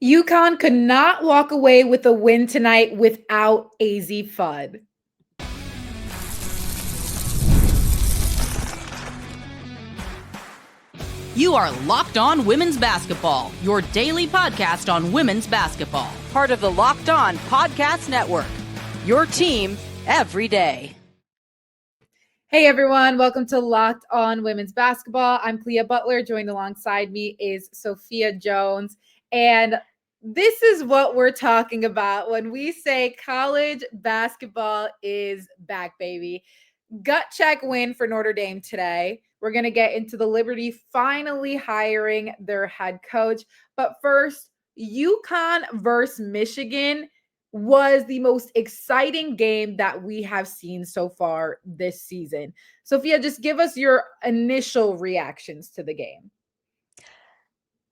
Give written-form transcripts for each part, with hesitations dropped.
UConn could not walk away with a win tonight without Azzi Fudd. You are Locked On Women's Basketball, your daily podcast on women's basketball. Part of the Locked On Podcast Network, your team every day. Hey everyone, welcome to Locked On Women's Basketball. I'm Clea Butler. Joined alongside me is Sophia Jones. And this is what we're talking about when we say college basketball is back, baby. Gut check win for Notre Dame today. We're going to get into the Liberty finally hiring their head coach. But first, UConn versus Michigan was the most exciting game that we have seen so far this season. Sophia, just give us your initial reactions to the game.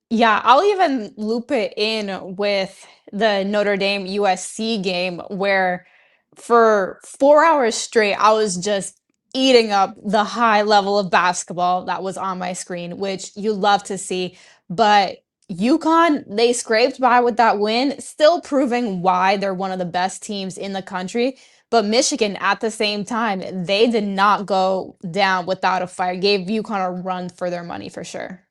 Yeah, I'll even loop it in with the Notre Dame USC game where for 4 hours straight, I was just eating up the high level of basketball that was on my screen, which you love to see. But UConn, they scraped by with that win, still proving why they're one of the best teams in the country. But Michigan, at the same time, they did not go down without a fight. Gave UConn a run for their money for sure.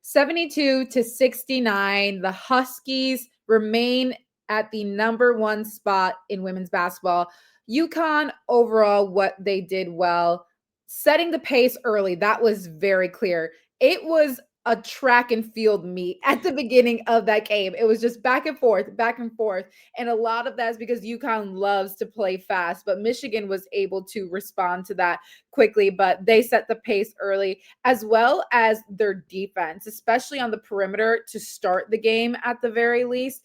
72-69. The Huskies remain at the number one spot in women's basketball. UConn overall, what they did well, setting the pace early, that was very clear. It was a track and field meet at the beginning of that game. It was just back and forth, back and forth. And a lot of that is because UConn loves to play fast, but Michigan was able to respond to that quickly, but they set the pace early, as well as their defense, especially on the perimeter to start the game at the very least.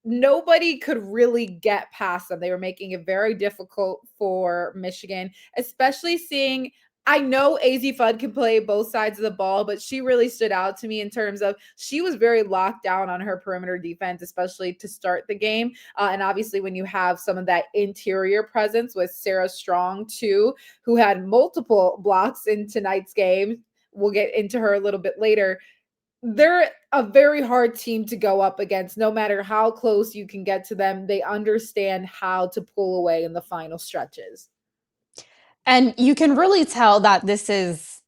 Nobody could really get past them. They were making it very difficult for Michigan, especially seeing, I know Azzi Fudd can play both sides of the ball, but she really stood out to me in terms of she was very locked down on her perimeter defense, especially to start the game. And obviously when you have some of that interior presence with Sarah Strong too, who had multiple blocks in tonight's game. We'll get into her a little bit later. They're a very hard team to go up against. No matter how close you can get to them, they understand how to pull away in the final stretches. And you can really tell that this is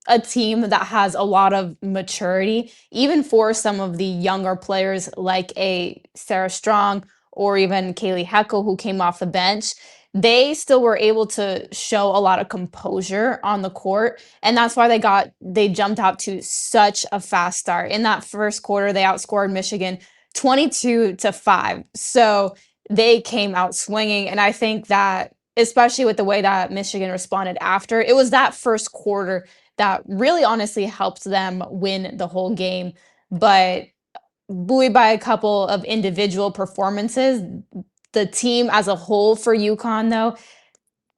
a team that has a lot of maturity, even for some of the younger players like a Sarah Strong or even Kaylee Heckle, who came off the bench. They still were able to show a lot of composure on the court. And that's why they jumped out to such a fast start. In that first quarter, they outscored Michigan 22-5. So they came out swinging. And I think that, especially with the way that Michigan responded after, it was that first quarter that really honestly helped them win the whole game. But buoyed by a couple of individual performances, the team as a whole for UConn, though,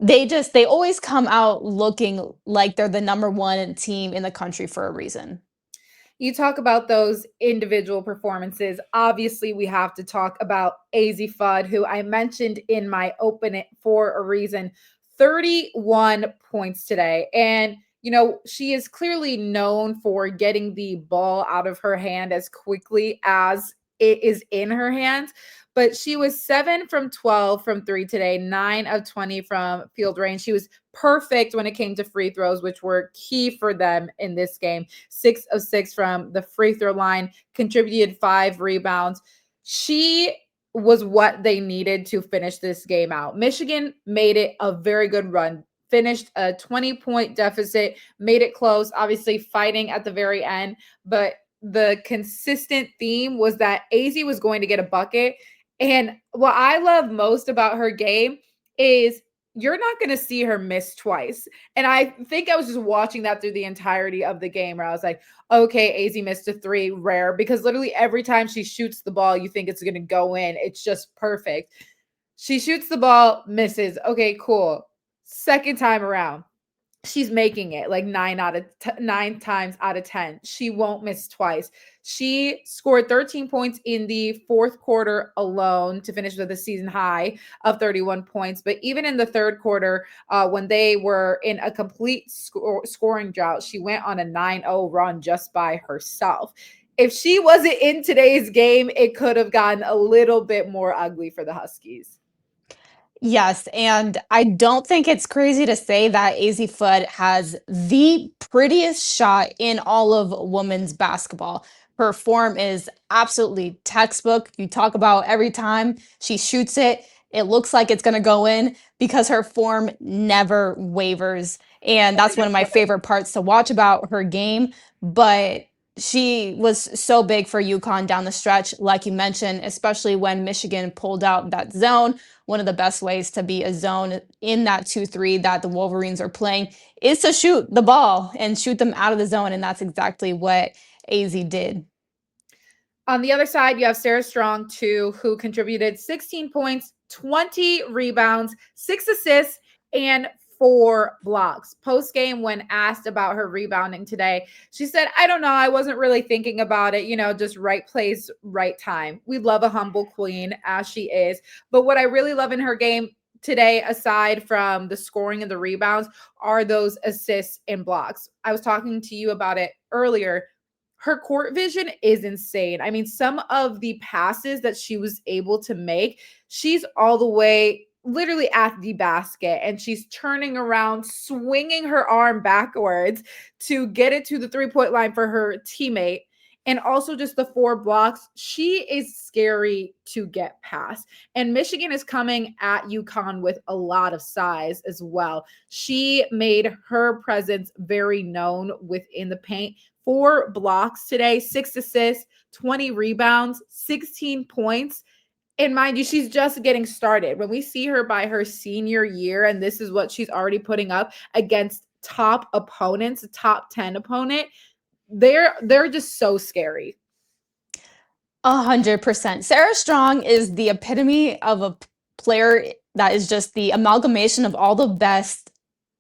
they always come out looking like they're the number one team in the country for a reason. You talk about those individual performances. Obviously, we have to talk about Azzi Fudd, who I mentioned in my opening for a reason. 31 points today. And, you know, she is clearly known for getting the ball out of her hand as quickly as it is in her hands. But she was 7 from 12 from three today, 9 of 20 from field range. She was perfect when it came to free throws, which were key for them in this game. 6 of 6 from the free throw line, contributed 5 rebounds. She was what they needed to finish this game out. Michigan made it a very good run, finished a 20-point deficit, made it close, obviously fighting at the very end. But the consistent theme was that Azzi was going to get a bucket. And what I love most about her game is you're not going to see her miss twice. And I think I was just watching that through the entirety of the game where I was like, okay, Azzi missed a 3, rare, because literally every time she shoots the ball, you think it's going to go in. It's just perfect. She shoots the ball, misses. Okay, cool. Second time around, she's making it like 9 times out of 10. She won't miss twice. She scored 13 points in the fourth quarter alone to finish with a season high of 31 points. But even in the third quarter, when they were in a complete scoring drought, she went on a 9-0 run just by herself. If she wasn't in today's game, it could have gotten a little bit more ugly for the Huskies. Yes, and I don't think it's crazy to say that Azzi Fudd has the prettiest shot in all of women's basketball. Her form is absolutely textbook. You talk about every time she shoots it, it looks like it's going to go in because her form never wavers. And that's one of my favorite parts to watch about her game. But she was so big for UConn down the stretch, like you mentioned, especially when Michigan pulled out that zone. One of the best ways to be a zone in that 2-3 that the Wolverines are playing is to shoot the ball and shoot them out of the zone. And that's exactly what AZ did. On the other side, you have Sarah Strong, too, who contributed 16 points, 20 rebounds, 6 assists, and 4 blocks. Post game, when asked about her rebounding today, she said, I don't know. I wasn't really thinking about it. Just right place, right time. We love a humble queen, as she is. But what I really love in her game today, aside from the scoring and the rebounds, are those assists and blocks. I was talking to you about it earlier. Her court vision is insane. I mean, some of the passes that she was able to make, she's all the way literally at the basket and she's turning around, swinging her arm backwards to get it to the 3-point line for her teammate. And also just the 4 blocks. She is scary to get past. And Michigan is coming at UConn with a lot of size as well. She made her presence very known within the paint. 4 blocks today, 6 assists, 20 rebounds, 16 points. And mind you, she's just getting started. When we see her by her senior year, and this is what she's already putting up against top opponents, a top 10 opponent, they're just so scary. 100%. Sarah Strong is the epitome of a player that is just the amalgamation of all the best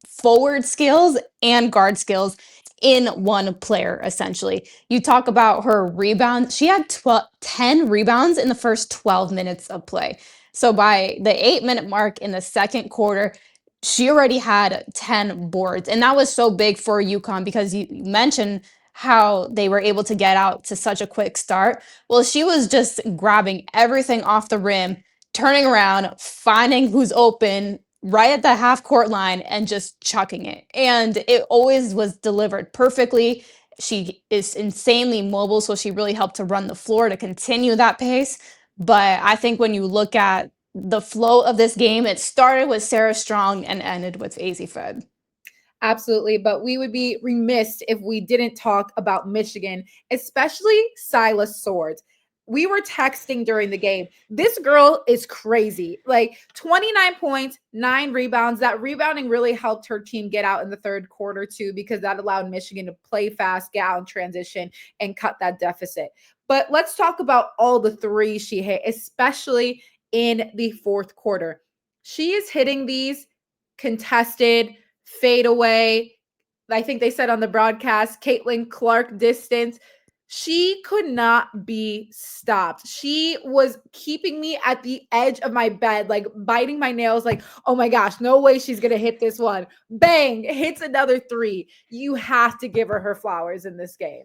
forward skills and guard skills in one player, essentially. You talk about her rebound. She had 10 rebounds in the first 12 minutes of play. So by the 8-minute mark in the second quarter, she already had 10 boards. And that was so big for UConn because you mentioned how they were able to get out to such a quick start. Well, she was just grabbing everything off the rim, turning around, finding who's open right at the half court line and just chucking it. And it always was delivered perfectly. She is insanely mobile, so she really helped to run the floor to continue that pace. But I think when you look at the flow of this game, it started with Sarah Strong and ended with Azzi Fudd. Absolutely. But we would be remiss if we didn't talk about Michigan, especially Syla Swords. We were texting during the game. This girl is crazy. Like 29 points, 9 rebounds. That rebounding really helped her team get out in the third quarter too, because that allowed Michigan to play fast, get out in transition, and cut that deficit. But let's talk about all the threes she hit, especially in the fourth quarter. She is hitting these contested, fade away. I think they said on the broadcast, Caitlin Clark distance. She could not be stopped. She was keeping me at the edge of my bed, like biting my nails, like, oh my gosh, no way she's going to hit this one. Bang, hits another 3. You have to give her flowers in this game.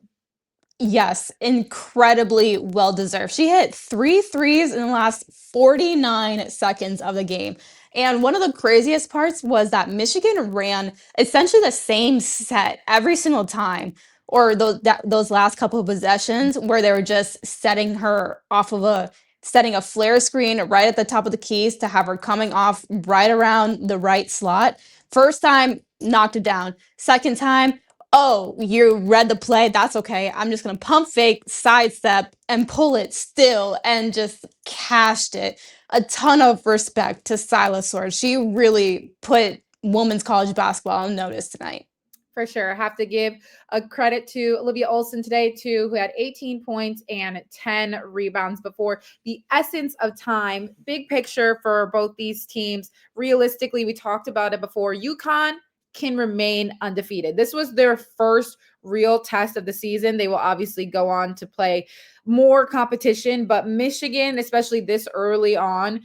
Yes, incredibly well deserved. She hit 3 threes in the last 49 seconds of the game. And one of the craziest parts was that Michigan ran essentially the same set every single time, or those last couple of possessions where they were just setting her off of setting a flare screen right at the top of the keys to have her coming off right around the right slot. First time, knocked it down. Second time, oh, you read the play. That's okay. I'm just going to pump fake, sidestep, and pull it still and just cashed it. A ton of respect to Syla Swords. She really put women's college basketball on notice tonight. For sure. I have to give a credit to Olivia Olson today, too, who had 18 points and 10 rebounds before the essence of time. Big picture for both these teams. Realistically, we talked about it before. UConn can remain undefeated. This was their first real test of the season. They will obviously go on to play more competition, but Michigan, especially this early on,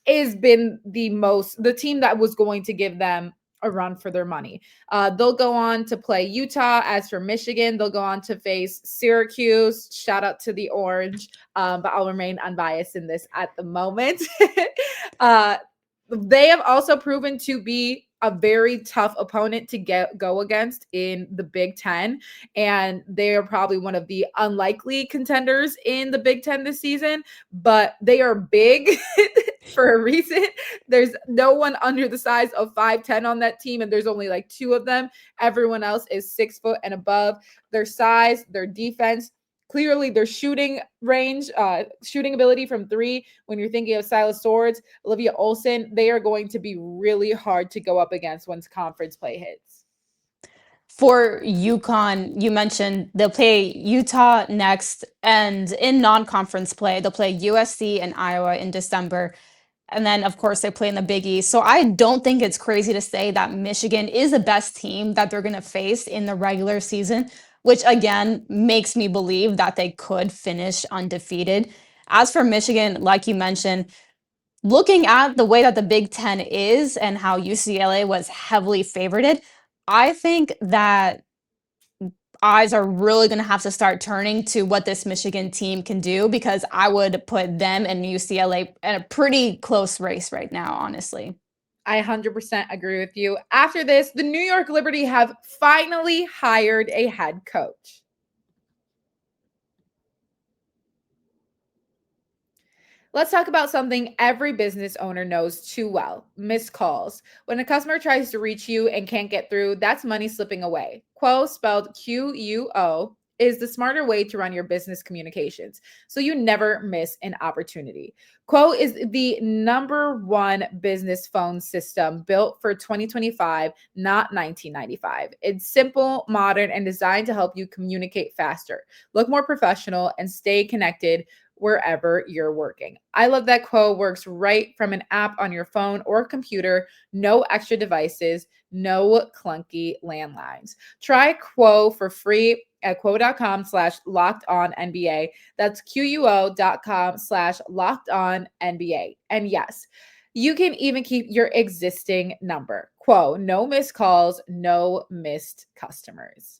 has been the team that was going to give them a run for their money. They'll go on to play Utah. As for Michigan, they'll go on to face Syracuse. Shout out to the Orange, but I'll remain unbiased in this at the moment. They have also proven to be a very tough opponent to go against in the Big Ten, and they are probably one of the unlikely contenders in the Big Ten this season, but they are big for a reason. There's no one under the size of 5'10" on that team, and there's only like 2 of them. Everyone else is 6 foot and above. Their size, their defense, clearly their shooting range, shooting ability from 3, when you're thinking of Syla Swords, Olivia Olson, they are going to be really hard to go up against once conference play hits. For UConn, you mentioned they'll play Utah next, and in non-conference play, they'll play USC and Iowa in December. And then, of course, they play in the Big East. So I don't think it's crazy to say that Michigan is the best team that they're going to face in the regular season, which again makes me believe that they could finish undefeated. As for Michigan, like you mentioned, looking at the way that the Big Ten is and how UCLA was heavily favorited, I think that eyes are really going to have to start turning to what this Michigan team can do, because I would put them and UCLA in a pretty close race right now, honestly. I 100% agree with you. After this, the New York Liberty have finally hired a head coach. Let's talk about something every business owner knows too well: missed calls. When a customer tries to reach you and can't get through, that's money slipping away. Quo, spelled Q-U-O, is the smarter way to run your business communications, so you never miss an opportunity. Quo is the #1 business phone system built for 2025, not 1995. It's simple, modern, and designed to help you communicate faster, look more professional, and stay connected wherever you're working. I love that Quo works right from an app on your phone or computer. No extra devices, no clunky landlines. Try Quo for free at quo.com/lockedonnba. That's quo.com/lockedonnba. And yes, you can even keep your existing number. Quo, no missed calls, no missed customers.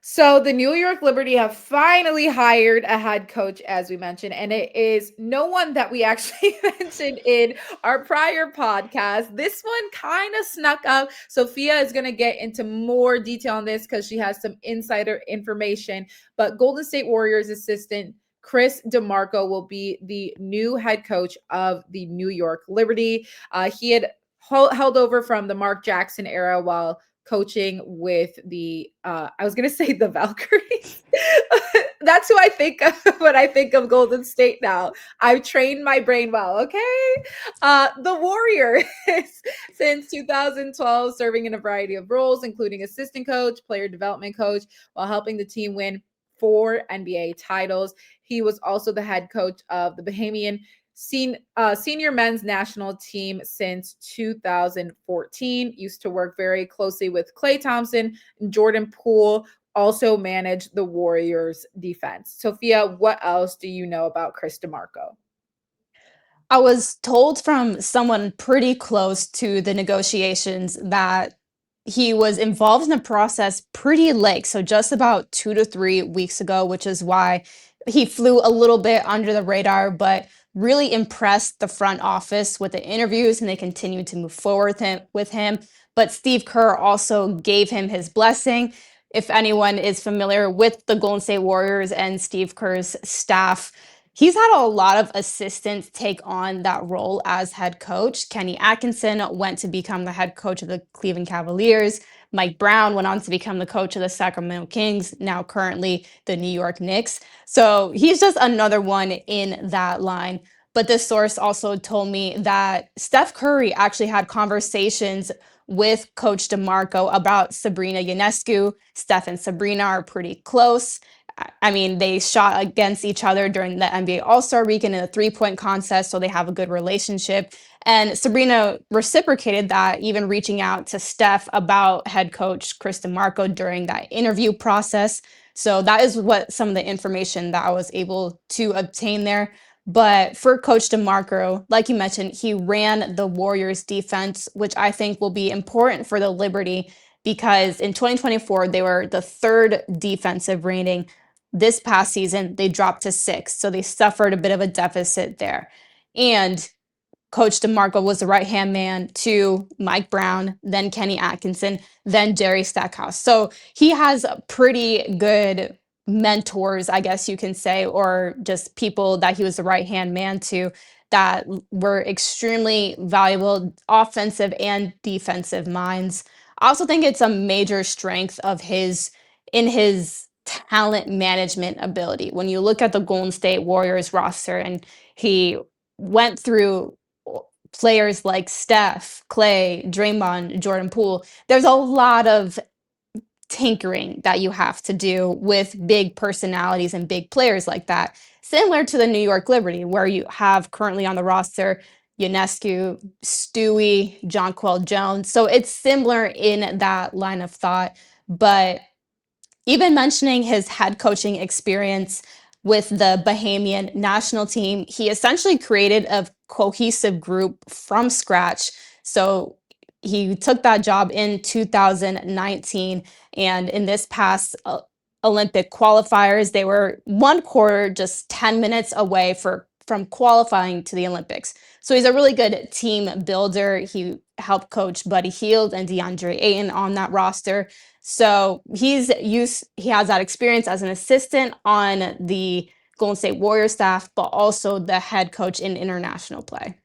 So the New York Liberty have finally hired a head coach, as we mentioned, and it is no one that we actually mentioned in our prior podcast. This one kind of snuck up. Sophia is going to get into more detail on this because she has some insider information. But Golden State Warriors assistant Chris DeMarco will be the new head coach of the New York Liberty. He had held over from the Mark Jackson era while coaching with the I was gonna say the Valkyries. That's who I think of when I think of Golden State now. I've trained my brain well, okay? The Warriors since 2012, serving in a variety of roles, including assistant coach, player development coach, while helping the team win 4 NBA titles. He was also the head coach of the Bahamian senior men's national team since 2014. Used to work very closely with Klay Thompson and Jordan Poole. Also managed the Warriors defense. Sophia, what else do you know about Chris DeMarco? I was told from someone pretty close to the negotiations that he was involved in the process pretty late, so just about 2 to 3 weeks ago, which is why he flew a little bit under the radar, but really impressed the front office with the interviews, and they continued to move forward with him. But Steve Kerr also gave him his blessing. If anyone is familiar with the Golden State Warriors and Steve Kerr's staff, he's had a lot of assistants take on that role as head coach. Kenny Atkinson went to become the head coach of the Cleveland Cavaliers. Mike Brown went on to become the coach of the Sacramento Kings, now currently the New York Knicks. So he's just another one in that line. But this source also told me that Steph Curry actually had conversations with Coach DeMarco about Sabrina Ionescu. Steph and Sabrina are pretty close. I mean, they shot against each other during the NBA All-Star Weekend in a three-point contest, so they have a good relationship. And Sabrina reciprocated that, even reaching out to Steph about head coach Chris DeMarco during that interview process. So that is what some of the information that I was able to obtain there. But for Coach DeMarco, like you mentioned, he ran the Warriors defense, which I think will be important for the Liberty because in 2024, they were the third defensive rating. This past season, they dropped to sixth. So they suffered a bit of a deficit there. And Coach DeMarco was the right-hand man to Mike Brown, then Kenny Atkinson, then Jerry Stackhouse. So he has pretty good mentors, I guess you can say, or just people that he was the right-hand man to that were extremely valuable offensive and defensive minds. I also think it's a major strength of his in his talent management ability. When you look at the Golden State Warriors roster and he went through players like Steph, Klay, Draymond, Jordan Poole, there's a lot of tinkering that you have to do with big personalities and big players like that. Similar to the New York Liberty, where you have currently on the roster Ionescu, Stewie, Jonquel Jones. So it's similar in that line of thought. But even mentioning his head coaching experience with the Bahamian national team, he essentially created a cohesive group from scratch. So he took that job in 2019. And in this past Olympic qualifiers, they were one quarter, just 10 minutes away from qualifying to the Olympics. So he's a really good team builder. He helped coach Buddy Hield and DeAndre Ayton on that roster. So he has that experience as an assistant on the Golden State Warriors staff, but also the head coach in international play.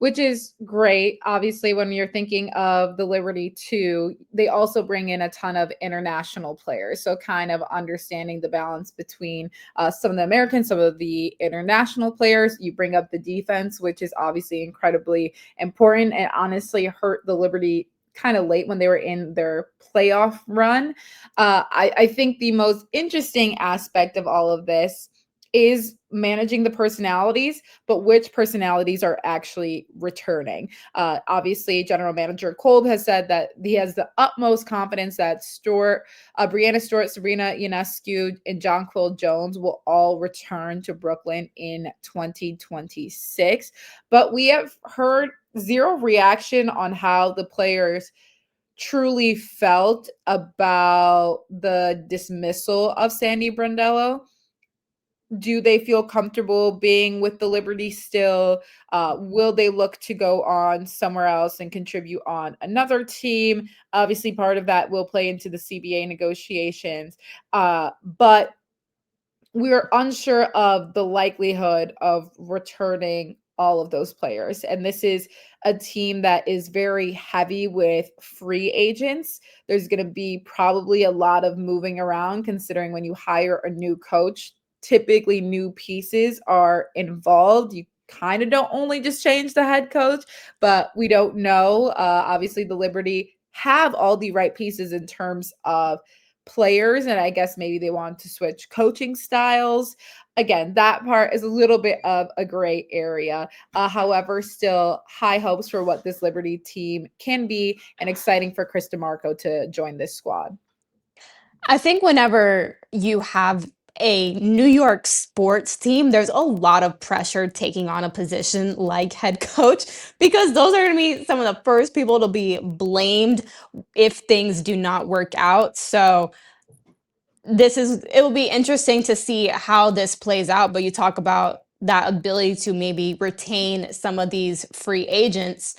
Which is great. Obviously, when you're thinking of the Liberty too, they also bring in a ton of international players. So kind of understanding the balance between some of the Americans, some of the international players. You bring up the defense, which is obviously incredibly important and honestly hurt the Liberty kind of late when they were in their playoff run. I think the most interesting aspect of all of this is managing the personalities, but which personalities are actually returning. Obviously, General Manager Kolb has said that he has the utmost confidence that Breanna Stewart, Sabrina Ionescu, and Jonquel Jones will all return to Brooklyn in 2026. But we have heard zero reaction on how the players truly felt about the dismissal of Sandy Brondello. Do they feel comfortable being with the Liberty still? Will they look to go on somewhere else and contribute on another team? Obviously, part of that will play into the CBA negotiations. But we're unsure of the likelihood of returning all of those players. And this is a team that is very heavy with free agents. There's going to be probably a lot of moving around considering when you hire a new coach, typically new pieces are involved. You kind of don't only just change the head coach, but we don't know. Obviously, the Liberty have all the right pieces in terms of players, and I guess maybe they want to switch coaching styles. Again, that part is a little bit of a gray area. However, still high hopes for what this Liberty team can be and exciting for Chris DeMarco to join this squad. I think whenever you have a New York sports team, there's a lot of pressure taking on a position like head coach because those are going to be some of the first people to be blamed if things do not work out. So it will be interesting to see how this plays out. But you talk about that ability to maybe retain some of these free agents.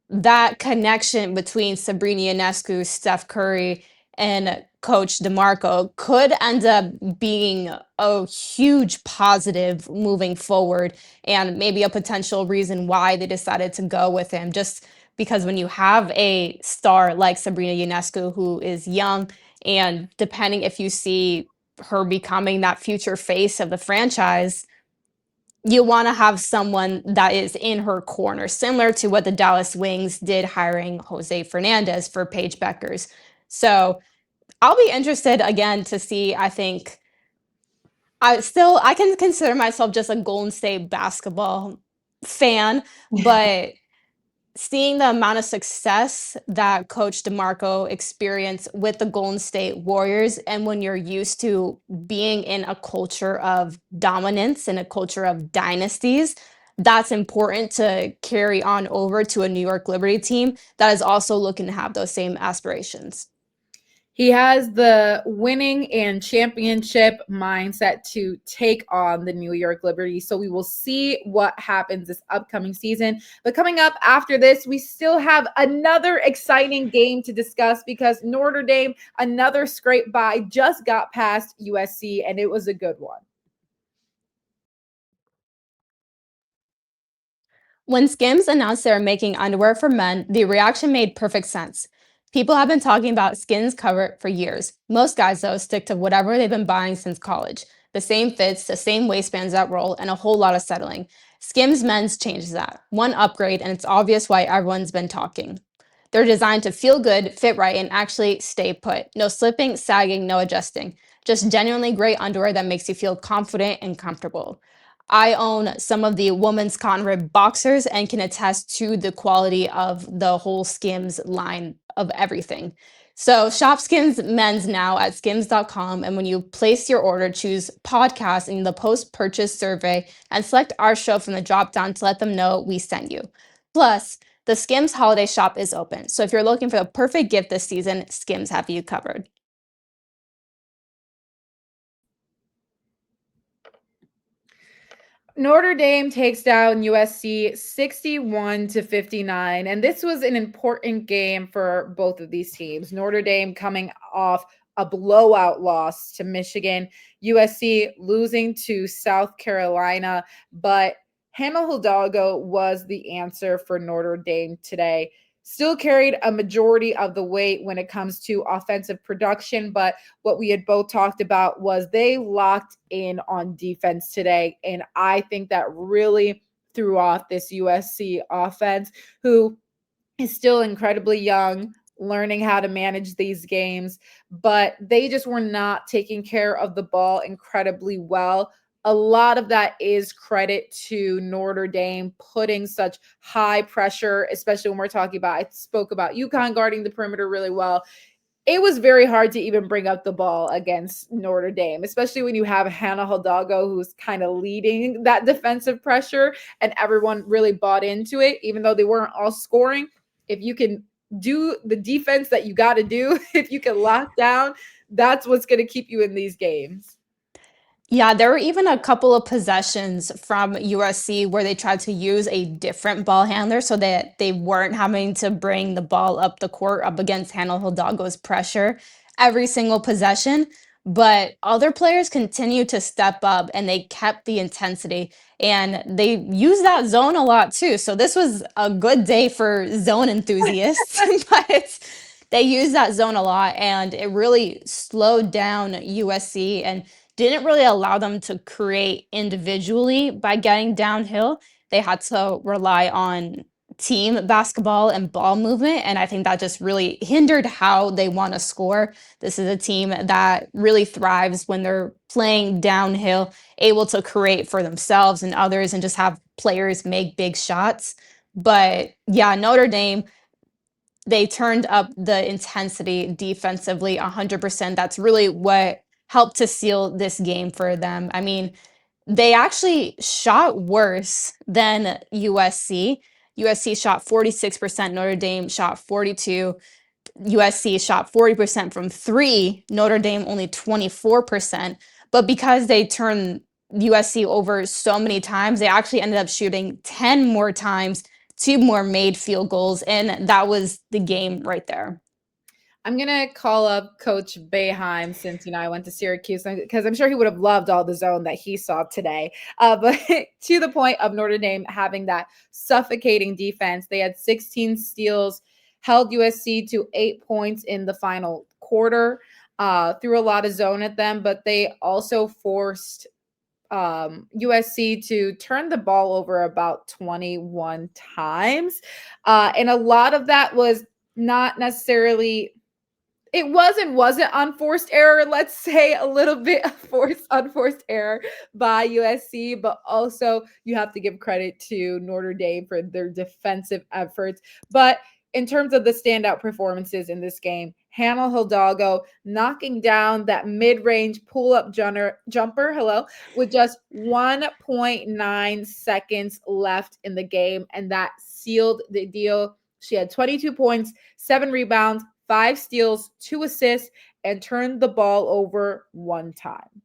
That connection between Sabrina Ionescu, Steph Curry, and Coach DeMarco could end up being a huge positive moving forward and maybe a potential reason why they decided to go with him. Just because when you have a star like Sabrina Ionescu who is young, and depending if you see her becoming that future face of the franchise, you want to have someone that is in her corner, similar to what the Dallas Wings did hiring Jose Fernandez for Paige Beckers. So I'll be interested again to see. I think I can consider myself just a Golden State basketball fan, but seeing the amount of success that Coach DeMarco experienced with the Golden State Warriors, and when you're used to being in a culture of dominance and a culture of dynasties, that's important to carry on over to a New York Liberty team that is also looking to have those same aspirations. He has the winning and championship mindset to take on the New York Liberty. So we will see what happens this upcoming season. But coming up after this, we still have another exciting game to discuss because Notre Dame, another scrape by, just got past USC, and it was a good one. When Skims announced they were making underwear for men, the reaction made perfect sense. People have been talking about Skims cover for years. Most guys, though, stick to whatever they've been buying since college. The same fits, the same waistbands that roll, and a whole lot of settling. Skims Men's changes that. One upgrade, and it's obvious why everyone's been talking. They're designed to feel good, fit right, and actually stay put. No slipping, sagging, no adjusting. Just genuinely great underwear that makes you feel confident and comfortable. I own some of the women's cotton rib boxers and can attest to the quality of the whole Skims line of everything. So shop Skims Men's now at skims.com. And when you place your order, choose podcast in the post-purchase survey and select our show from the drop down to let them know we sent you. Plus, the Skims holiday shop is open. So if you're looking for the perfect gift this season, Skims have you covered. Notre Dame takes down USC 61-59, and this was an important game for both of these teams. Notre Dame coming off a blowout loss to Michigan, USC losing to South Carolina, but Hannah Hidalgo was the answer for Notre Dame today. Still carried a majority of the weight when it comes to offensive production, but what we had both talked about was they locked in on defense today. And I think that really threw off this USC offense, who is still incredibly young, learning how to manage these games, but they just were not taking care of the ball incredibly well. A lot of that is credit to Notre Dame putting such high pressure, especially when we're talking about, I spoke about UConn guarding the perimeter really well. It was very hard to even bring up the ball against Notre Dame, especially when you have Hannah Hidalgo, who's kind of leading that defensive pressure, and everyone really bought into it, even though they weren't all scoring. If you can do the defense that you got to do, if you can lock down, that's what's going to keep you in these games. Yeah, there were even a couple of possessions from USC where they tried to use a different ball handler so that they weren't having to bring the ball up the court up against Hannah Hidalgo's pressure every single possession. But other players continued to step up and they kept the intensity and they used that zone a lot too. So this was a good day for zone enthusiasts, but they used that zone a lot and it really slowed down USC and didn't really allow them to create individually by getting downhill. They had to rely on team basketball and ball movement. And I think that just really hindered how they want to score. This is a team that really thrives when they're playing downhill, able to create for themselves and others and just have players make big shots. But yeah, Notre Dame, they turned up the intensity defensively 100%. That's really what helped to seal this game for them. I mean, they actually shot worse than USC. USC shot 46%, Notre Dame shot 42. USC shot 40% from 3, Notre Dame only 24%. But because they turned USC over so many times, they actually ended up shooting 10 more times, 2 more made field goals, and that was the game right there. I'm going to call up Coach Boeheim since, I went to Syracuse because I'm sure he would have loved all the zone that he saw today. But to the point of Notre Dame having that suffocating defense, they had 16 steals, held USC to 8 points in the final quarter, threw a lot of zone at them, but they also forced USC to turn the ball over about 21 times. And a lot of that was not necessarily It wasn't unforced error. Let's say a little bit of unforced error by USC, but also you have to give credit to Notre Dame for their defensive efforts. But in terms of the standout performances in this game, Hannah Hidalgo knocking down that mid-range pull-up jumper, with just 1.9 seconds left in the game, and that sealed the deal. She had 22 points, 7 rebounds, 5 steals, 2 assists, and turned the ball over 1 time.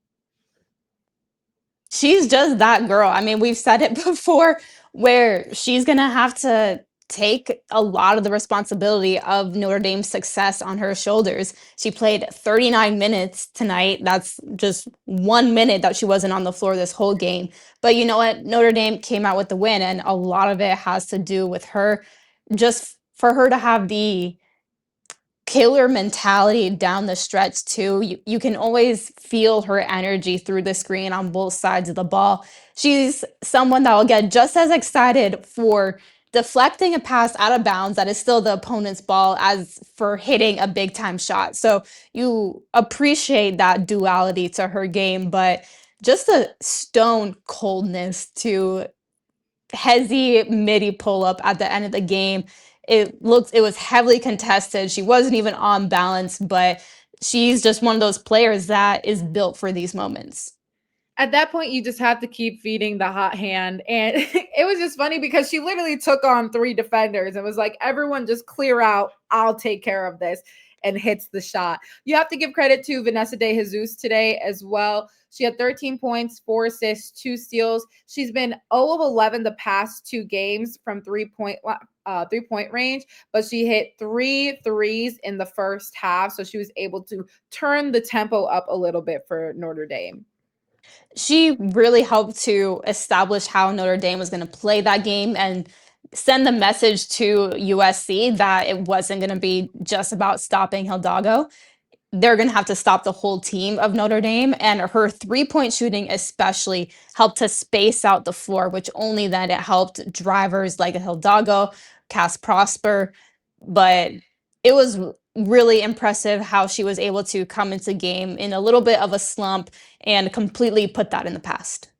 She's just that girl. I mean, we've said it before where she's going to have to take a lot of the responsibility of Notre Dame's success on her shoulders. She played 39 minutes tonight. That's just 1 minute that she wasn't on the floor this whole game. But you know what? Notre Dame came out with the win, and a lot of it has to do with her. Just for her to have the killer mentality down the stretch too. You can always feel her energy through the screen on both sides of the ball. She's someone that will get just as excited for deflecting a pass out of bounds that is still the opponent's ball as for hitting a big time shot. So you appreciate that duality to her game, but just the stone coldness to Hezzy midi pull up at the end of the game. It was heavily contested. She wasn't even on balance, but she's just one of those players that is built for these moments. At that point, you just have to keep feeding the hot hand. And it was just funny because she literally took on 3 defenders and was like, everyone just clear out. I'll take care of this, and hits the shot. You have to give credit to Vanessa De Jesus today as well. She had 13 points, 4 assists, 2 steals. She's been 0 of 11 the past 2 games from 3-point range, but she hit 3 threes in the first half. So she was able to turn the tempo up a little bit for Notre Dame. She really helped to establish how Notre Dame was going to play that game and send the message to USC that it wasn't going to be just about stopping Hidalgo. They're going to have to stop the whole team of Notre Dame. And her 3-point shooting especially helped to space out the floor, which only then it helped drivers like Hidalgo, Cass Prosper. But it was really impressive how she was able to come into game in a little bit of a slump and completely put that in the past.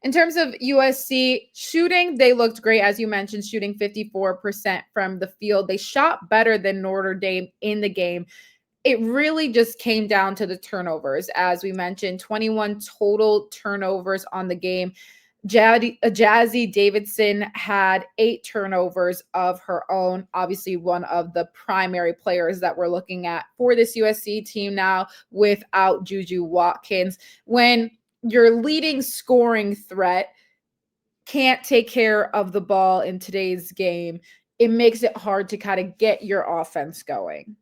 In terms of USC shooting, they looked great, as you mentioned, shooting 54% from the field. They shot better than Notre Dame in the game. It really just came down to the turnovers. As we mentioned, 21 total turnovers on the game. Azzi Davidson had 8 turnovers of her own. Obviously, one of the primary players that we're looking at for this USC team now without Juju Watkins. When your leading scoring threat can't take care of the ball in today's game, it makes it hard to kind of get your offense going.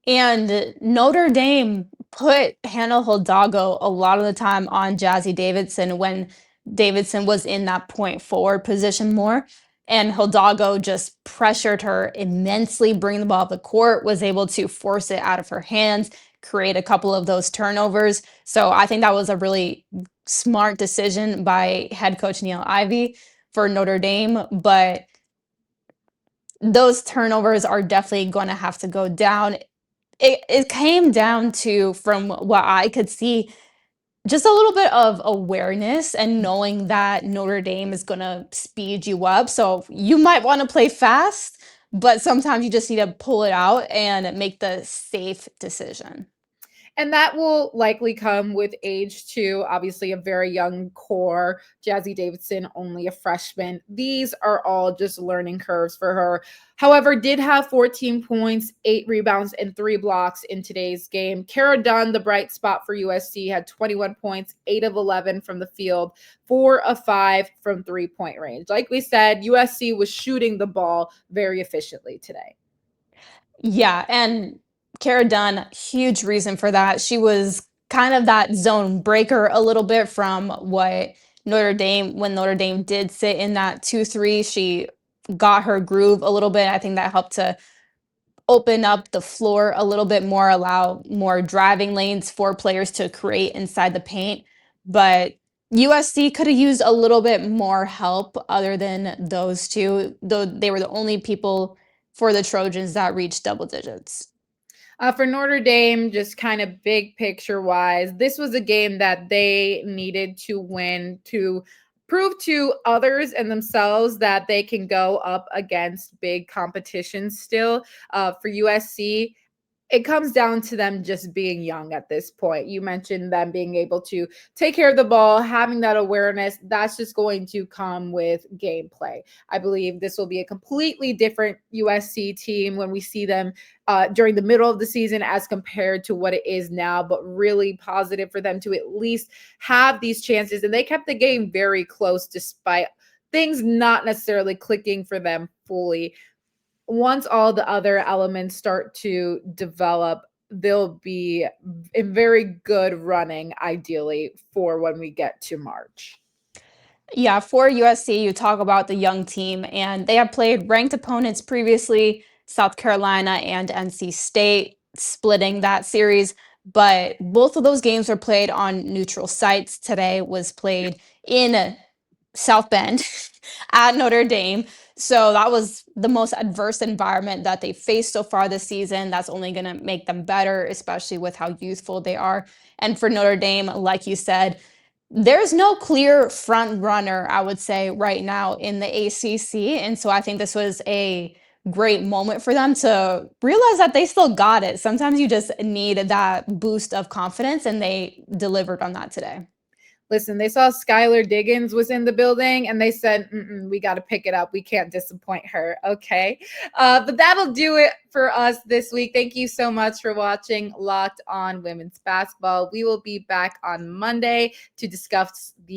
And Notre Dame put Hannah Hidalgo a lot of the time on Azzi Davidson when Davidson was in that point forward position more. And Hidalgo just pressured her immensely, bringing the ball up the court, was able to force it out of her hands, create a couple of those turnovers. So I think that was a really smart decision by head coach Neil Ivey for Notre Dame. But those turnovers are definitely going to have to go down. It came down to, from what I could see, just a little bit of awareness and knowing that Notre Dame is going to speed you up. So you might want to play fast, but sometimes you just need to pull it out and make the safe decision. And that will likely come with age too. Obviously, a very young core. Azzi Davidson, only a freshman. These are all just learning curves for her. However, did have 14 points, 8 rebounds, and 3 blocks in today's game. Kara Dunn, the bright spot for USC, had 21 points, 8 of 11 from the field, 4 of 5 from 3-point range. Like we said, USC was shooting the ball very efficiently today. Yeah, and Kara Dunn, huge reason for that. She was kind of that zone breaker a little bit from what Notre Dame, when Notre Dame did sit in that 2-3, she got her groove a little bit. I think that helped to open up the floor a little bit more, allow more driving lanes for players to create inside the paint. But USC could have used a little bit more help other than those two, though they were the only people for the Trojans that reached double digits. For Notre Dame, just kind of big picture wise, this was a game that they needed to win to prove to others and themselves that they can go up against big competition still. For USC, it comes down to them just being young at this point. You mentioned them being able to take care of the ball, having that awareness. That's just going to come with gameplay. I believe this will be a completely different USC team when we see them during the middle of the season as compared to what it is now, but really positive for them to at least have these chances. And they kept the game very close despite things not necessarily clicking for them fully. Once all the other elements start to develop, they'll be in very good running, ideally, for when we get to March. Yeah, for USC, you talk about the young team, and they have played ranked opponents previously, South Carolina and NC State, splitting that series. But both of those games were played on neutral sites. Today was played in South Bend at Notre Dame. So that was the most adverse environment that they faced so far this season. That's only going to make them better, especially with how youthful they are. And for Notre Dame, like you said, there's no clear front runner, I would say, right now in the ACC. And so I think this was a great moment for them to realize that they still got it. Sometimes you just need that boost of confidence, and they delivered on that today. Listen, they saw Skylar Diggins was in the building and they said, we got to pick it up. We can't disappoint her. Okay. But that'll do it for us this week. Thank you so much for watching Locked On Women's Basketball. We will be back on Monday to discuss the